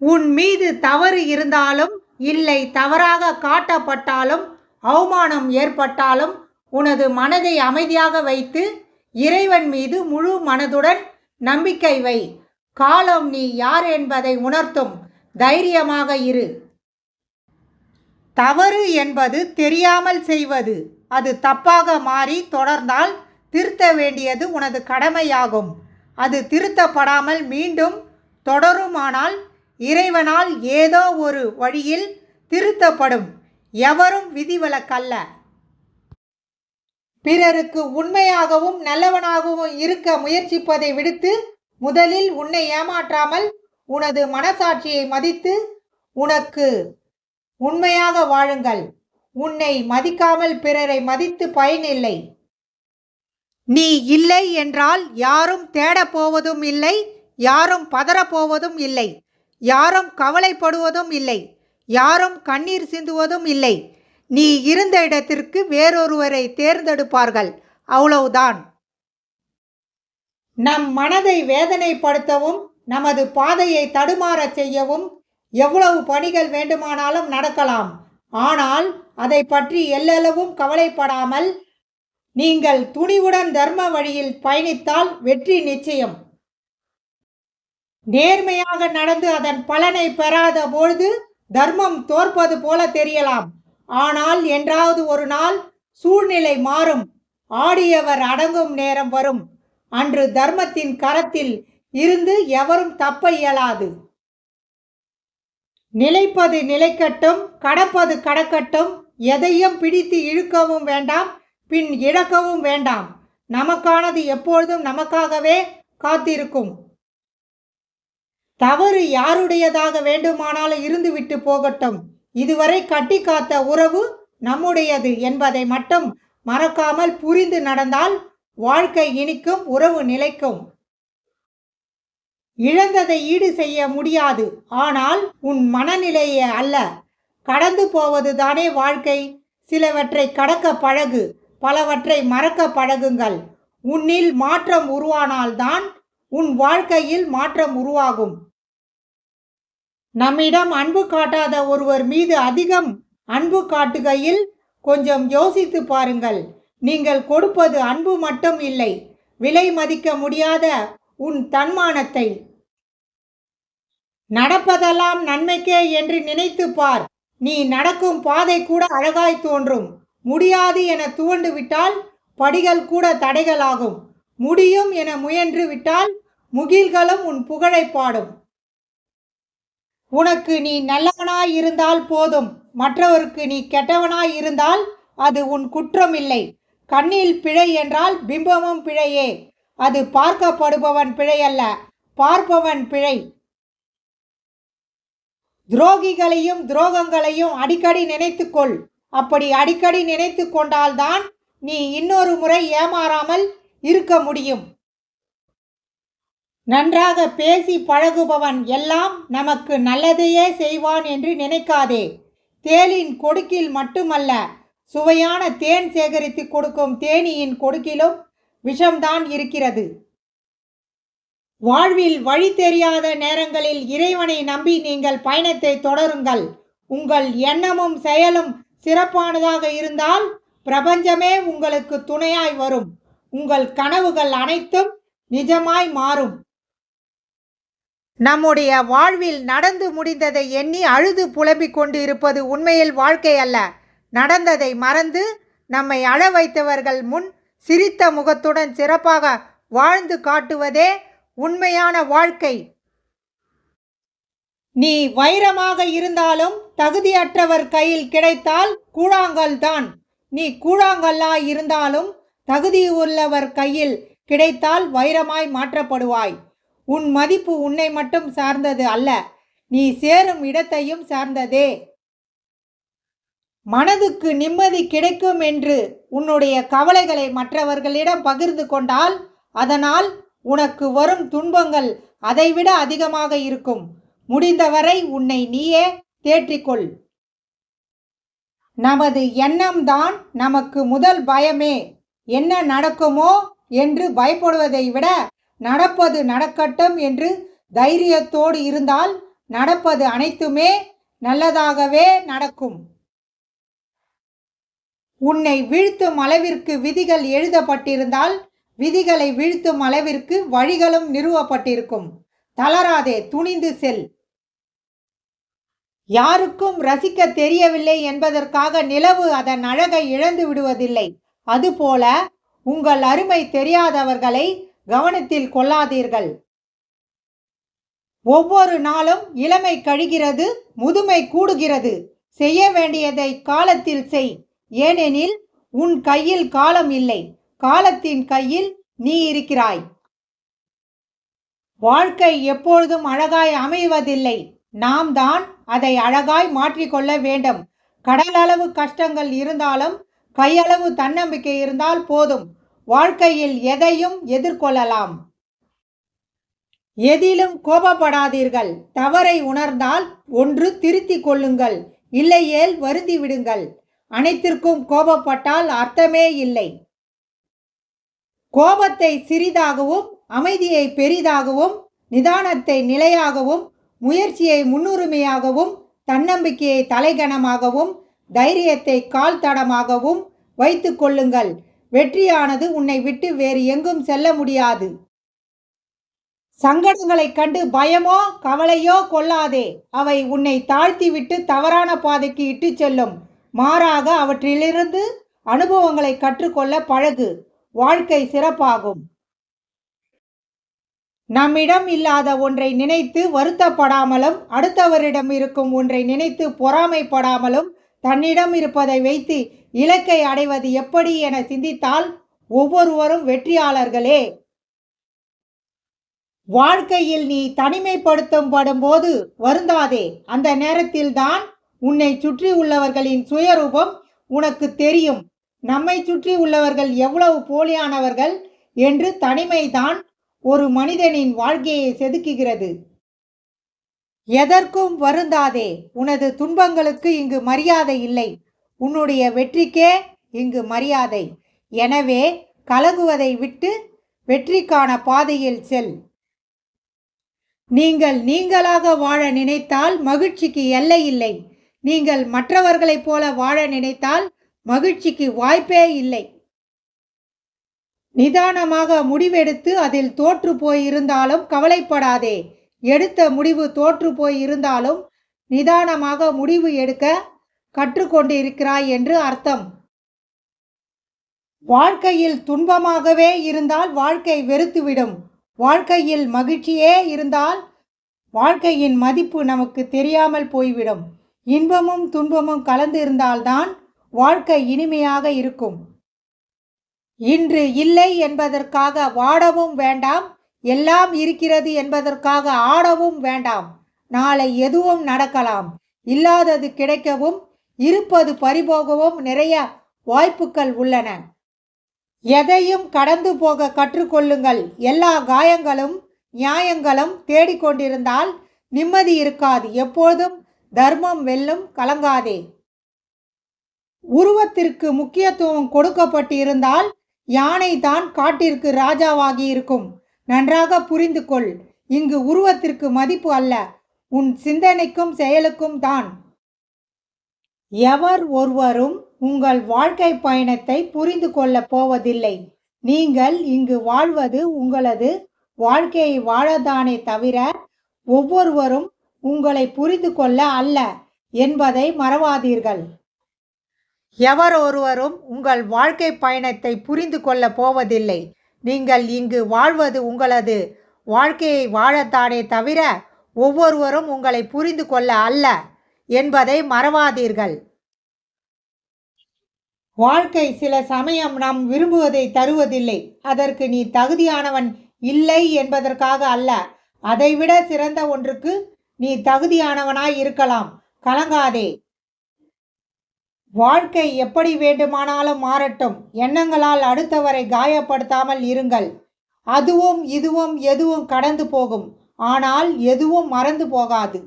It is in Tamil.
உன் மீது தவறு இருந்தாலும் இல்லை தவறாக காட்டப்பட்டாலும் அவமானம் ஏற்பட்டாலும் உனது மனதை அமைதியாக வைத்து இறைவன் மீது முழு மனதுடன் நம்பிக்கை வை. காலம் நீ யார் என்பதை உணர்த்தும். தைரியமாக இரு. தவறு என்பது தெரியாமல் செய்வது. அது தப்பாக மாறி தொடர்ந்தால் திருத்த வேண்டியது உனது கடமையாகும். அது திருத்தப்படாமல் மீண்டும் தொடருமானால் இறைவனால் ஏதோ ஒரு வழியில் திருத்தப்படும். எவரும் விதிவிலக்கல்ல. பிறருக்கு உண்மையாகவும் நல்லவனாகவும் இருக்க முயற்சிப்பதை விடுத்து முதலில் உன்னை ஏமாற்றாமல் உனது மனசாட்சியை மதித்து உனக்கு உண்மையாக வாழுங்கள். உன்னை மதிக்காமல் பிறரை மதித்து பயனில்லை. நீ இல்லை என்றால் யாரும் தேடப்போவதும் இல்லை, யாரும் பதறப்போவதும் இல்லை, யாரும் கவலைப்படுவதும் இல்லை, யாரும் கண்ணீர் சிந்துவதும் இல்லை. நீ இருந்த இடத்திற்கு வேறொருவரை தேர்ந்தெடுப்பார்கள். அவ்வளவுதான். நம் மனதை வேதனைப்படுத்தவும் நமது பாதையை தடுமாறச் செய்யவும் எவ்வளவு பணிகள் வேண்டுமானாலும் நடக்கலாம். ஆனால் அதை பற்றி எல்லளவும் கவலைப்படாமல் நீங்கள் துணிவுடன் தர்ம வழியில் பயணித்தால் வெற்றி நிச்சயம். நேர்மையாக நடந்து அதன் பலனை பெறாத பொழுது தர்மம் தோற்பது போல தெரியலாம். ஆனால் என்றாவது ஒரு நாள் சூழ்நிலை மாறும். ஆடியவர் அடங்கும் நேரம் வரும். அன்று தர்மத்தின் கரத்தில் இருந்து எவரும் தப்ப இயலாது. நிலைப்பது நிலைக்கட்டும், கடப்பது கடக்கட்டும். எதையும் பிடித்து இழுக்கவும் வேண்டாம், பின் இழக்கவும் வேண்டாம். நமக்கானது எப்பொழுதும் நமக்காகவே காத்திருக்கும். தவறு யாருடையதாக வேண்டுமானாலும் இருந்துவிட்டு போகட்டும். இதுவரை கட்டி காத்த உறவு நம்முடையது என்பதை மட்டும் மறக்காமல் புரிந்து நடந்தால் வாழ்க்கை இனிக்கும், உறவு நிலைக்கும். இழந்ததை ஈடு செய்ய முடியாது. ஆனால் உன் மனநிலையே அல்ல, கடந்து போவது தானே வாழ்க்கை. சிலவற்றை கடக்க பழகு, பலவற்றை மறக்க பழகுங்கள். உன்னில் மாற்றம் உருவானால்தான் உன் வாழ்க்கையில் மாற்றம் உருவாகும். நம்மிடம் அன்பு காட்டாத ஒருவர் மீது அதிகம் அன்பு காட்டுகையில் கொஞ்சம் யோசித்து பாருங்கள். நீங்கள் கொடுப்பது அன்பு மட்டும் இல்லை, விலை மதிக்க முடியாத உன் தன்மானத்தை. நடப்பதெல்லாம் நன்மைக்கே என்று நினைத்து பார். நீ நடக்கும் பாதை கூட அழகாய் தோன்றும். முடியாது என துவண்டு விட்டால் படிகள் கூட தடைகளாகும். முடியும் என முயன்று விட்டால் முகில்களும் உன் புகழை பாடும். உனக்கு நீ நல்லவனாய் இருந்தால் போதும். மற்றவருக்கு நீ கெட்டவனாய் இருந்தால் அது உன் குற்றம் இல்லை. கண்ணில் பிழை என்றால் பிம்பமும் பிழையே. அது பார்க்கப்படுபவன் பிழை அல்ல, பார்ப்பவன் பிழை. துரோகிகளையும் துரோகங்களையும் அடிக்கடி நினைத்துக்கொள். அப்படி அடிக்கடி நினைத்து கொண்டால்தான் நீ இன்னொரு முறை ஏமாறாமல் இருக்க முடியும். நன்றாக பேசி பழகுபவன் எல்லாம் நமக்கு நல்லதையே செய்வான் என்று நினைக்காதே. தேனின் கொடுக்கில் மட்டுமல்ல, சுவையான தேன் சேகரித்து கொடுக்கும் தேனீயின் கொடுக்கிலும் விஷம்தான் இருக்கிறது. வாழ்வில் வழி தெரியாத நேரங்களில் இறைவனை நம்பி நீங்கள் பயணத்தை தொடருங்கள். உங்கள் எண்ணமும் செயலும் சிறப்பானதாக இருந்தால் பிரபஞ்சமே உங்களுக்கு துணையாய் வரும். உங்கள் கனவுகள் அனைத்தும் நிஜமாய் மாறும். நம்முடைய வாழ்வில் நடந்து முடிந்ததை எண்ணி அழுது புலம்பிக் கொண்டு இருப்பது உண்மையில் வாழ்க்கை அல்ல. நடந்ததை மறந்து நம்மை அழ வைத்தவர்கள் முன் சிரித்த முகத்துடன் சிறப்பாக வாழ்ந்து காட்டுவதே உண்மையான வாழ்க்கை. நீ வைரமாக இருந்தாலும் தகுதியற்றவர் கையில் கிடைத்தால் கூழாங்கல் தான். நீ கூழாங்கல்லாய் இருந்தாலும் தகுதியுள்ளவர் கையில் கிடைத்தால் வைரமாய் மாற்றப்படுவாய். உன் மதிப்பு உன்னை மட்டும் சார்ந்தது அல்ல, நீ சேரும் இடத்தையும் சார்ந்ததே. மனதுக்கு நிம்மதி கிடைக்கும் என்று உன்னுடைய கவலைகளை மற்றவர்களிடம் பகிர்ந்து கொண்டால் அதனால் உனக்கு வரும் துன்பங்கள் அதைவிட அதிகமாக இருக்கும். முடிந்தவரை உன்னை நீயே தேற்றிக்கொள். நமது எண்ணம்தான் நமக்கு முதல் பயமே. என்ன நடக்குமோ என்று பயப்படுவதை விட நடப்பது நடக்கட்டும் என்று தைரியத்தோடு இருந்தால் நடப்பது அனைத்துமே நல்லதாகவே நடக்கும். உன்னை வீழ்த்தும் அளவிற்கு விதிகள் எழுதப்பட்டிருந்தால் விதிகளை வீழ்த்தும் அளவிற்கு வழிகளும் நிறுவப்பட்டிருக்கும். தளராதே, துணிந்து செல். யாருக்கும் ரசிக்க தெரியவில்லை என்பதற்காக நிலவு அதன் அழகை இழந்து விடுவதில்லை. அதுபோல உங்கள் அருமை தெரியாதவர்களை கவனத்தில் கொள்ளாதீர்கள். ஒவ்வொரு நாளும் இளமை கழிகிறது, முதுமை கூடுகிறது. செய்ய வேண்டியதை காலத்தில் செய். ஏனெனில் உன் கையில் காலம் இல்லை, காலத்தின் கையில் நீ இருக்கிறாய். வாழ்க்கை எப்பொழுதும் அழகாய் அமைவதில்லை. நாம் தான் அதை அழகாய் மாற்றிக்கொள்ள வேண்டும். கடலளவு கஷ்டங்கள் இருந்தாலும் கையளவு தன்னம்பிக்கை இருந்தால் போதும். வாழ்க்கையில் எதையும் எதிர்கொள்ளலாம். எதிலும் கோபப்படாதீர்கள். தவறை உணர்ந்தால் ஒன்று திருத்திக் கொள்ளுங்கள், இல்லையேல் வருந்தி விடுங்கள். அனைத்திற்கும் கோபப்பட்டால் அர்த்தமே இல்லை. கோபத்தை சிறிதாகவும், அமைதியை பெரிதாகவும், நிதானத்தை நிலையாகவும், முயற்சியை முன்னுரிமையாகவும், தன்னம்பிக்கையை தலைகணமாகவும், தைரியத்தை கால் தடமாகவும் வைத்துக் கொள்ளுங்கள். வெற்றியானது உன்னை விட்டு வேறு எங்கும் செல்ல முடியாது. சங்கடங்களைக் கண்டு பயமோ கவலையோ கொள்ளாதே. அவை உன்னை தாழ்த்திவிட்டு தவறான பாதைக்கு இட்டு செல்லும். மாறாக அவற்றிலிருந்து அனுபவங்களை கற்றுக்கொள்ள பழகு. வாழ்க்கை சிறப்பாகும். நம்மிடம் இல்லாத ஒன்றை நினைத்து வருத்தப்படாமலும், அடுத்தவரிடம் இருக்கும் ஒன்றை நினைத்து பொறாமைப்படாமலும், தன்னிடம் இருப்பதை வைத்து இலக்கை அடைவது எப்படி என சிந்தித்தால் ஒவ்வொருவரும் வெற்றியாளர்களே. வாழ்க்கையில் நீ தனிமைப்படுத்தப்படும் போது வருந்தாதே. அந்த நேரத்தில்தான் உன்னை சுற்றி உள்ளவர்களின் சுயரூபம் உனக்கு தெரியும். நம்மை சுற்றி உள்ளவர்கள் எவ்வளவு போலியானவர்கள் என்று தனிமைதான் ஒரு மனிதனின் வாழ்க்கையை செதுக்குகிறது. எதற்கும் வருந்தாதே. உனது துன்பங்களுக்கு இங்கு மரியாதை இல்லை. உன்னுடைய வெற்றிக்கே இங்கு மரியாதை. எனவே கலங்குவதை விட்டு வெற்றிக்கான பாதையில் செல். நீங்கள் நீங்களாக வாழ நினைத்தால் மகிழ்ச்சிக்கு எல்லை இல்லை. நீங்கள் மற்றவர்களைப் போல வாழ நினைத்தால் மகிழ்ச்சிக்கு வாய்ப்பே இல்லை. நிதானமாக முடிவெடுத்து அதில் தோற்று போய் இருந்தாலும் கவலைப்படாதே. எடுத்த முடிவு தோற்று போய் இருந்தாலும் நிதானமாக முடிவு எடுக்க கற்றுக்கொண்டு இருக்கிறாய் என்று அர்த்தம். வாழ்க்கையில் துன்பமாகவே இருந்தால் வாழ்க்கை வெறுத்துவிடும். வாழ்க்கையில் மகிழ்ச்சியே இருந்தால் வாழ்க்கையின் மதிப்பு நமக்கு தெரியாமல் போய்விடும். இன்பமும் துன்பமும் கலந்து இருந்தால்தான் வாழ்க்கை இனிமையாக இருக்கும். இன்று இல்லை என்பதற்காக வாடவும் வேண்டாம், எல்லாம் இருக்கிறது என்பதற்காக ஆடவும் வேண்டாம். நாளை எதுவும் நடக்கலாம். இல்லாதது கிடைக்கவும் இருப்பது பறிபோகவும் நிறைய வாய்ப்புகள் உள்ளன. எதையும் கடந்து போக கற்றுக்கொள்ளுங்கள். எல்லா காயங்களும் நியாயங்களும் தேடிக்கொண்டிருந்தால் நிம்மதி இருக்காது. எப்போதும் தர்மம் வெல்லும். கலங்காதே. உருவத்திற்கு முக்கியத்துவம் கொடுக்கப்பட்டு இருந்தால் யானை தான் காட்டிற்கு ராஜாவாகி இருக்கும். நன்றாக புரிந்து கொள். இங்கு உருவத்திற்கு மதிப்பு அல்ல, உன் சிந்தனைக்கும் செயலுக்கும் தான். எவர் ஒருவரும் உங்கள் வாழ்க்கை பயணத்தை புரிந்து கொள்ளப் போவதில்லை. நீங்கள் இங்கு வாழ்வது உங்களது வாழ்க்கையை வாழத்தானே தவிர ஒவ்வொருவரும் உங்களை புரிந்து கொள்ள அல்ல என்பதை மறவாதீர்கள். எவர் ஒருவரும் உங்கள் வாழ்க்கை பயணத்தை புரிந்து கொள்ளப் போவதில்லை. நீங்கள் இங்கு வாழ்வது உங்களது வாழ்க்கையை வாழத்தானே தவிர ஒவ்வொருவரும் உங்களை புரிந்து கொள்ள அல்ல என்பதை மறவாதீர்கள். வாழ்க்கை சில சமயம் நாம் விரும்புவதை தருவதில்லை. அதற்கு நீ தகுதியானவன் இல்லை என்பதற்காக அல்ல. அதைவிட சிறந்த ஒன்றுக்கு நீ தகுதியானவனாய் இருக்கலாம். கலங்காதே. வாழ்க்கை எப்படி வேண்டுமானாலும் மாறட்டும். எண்ணங்களால் அடுத்தவரை காயப்படுத்தாமல் இருங்கள். அதுவும் இதுவும் எதுவும் கடந்து போகும். ஆனால் எதுவும் மறந்து போகாது.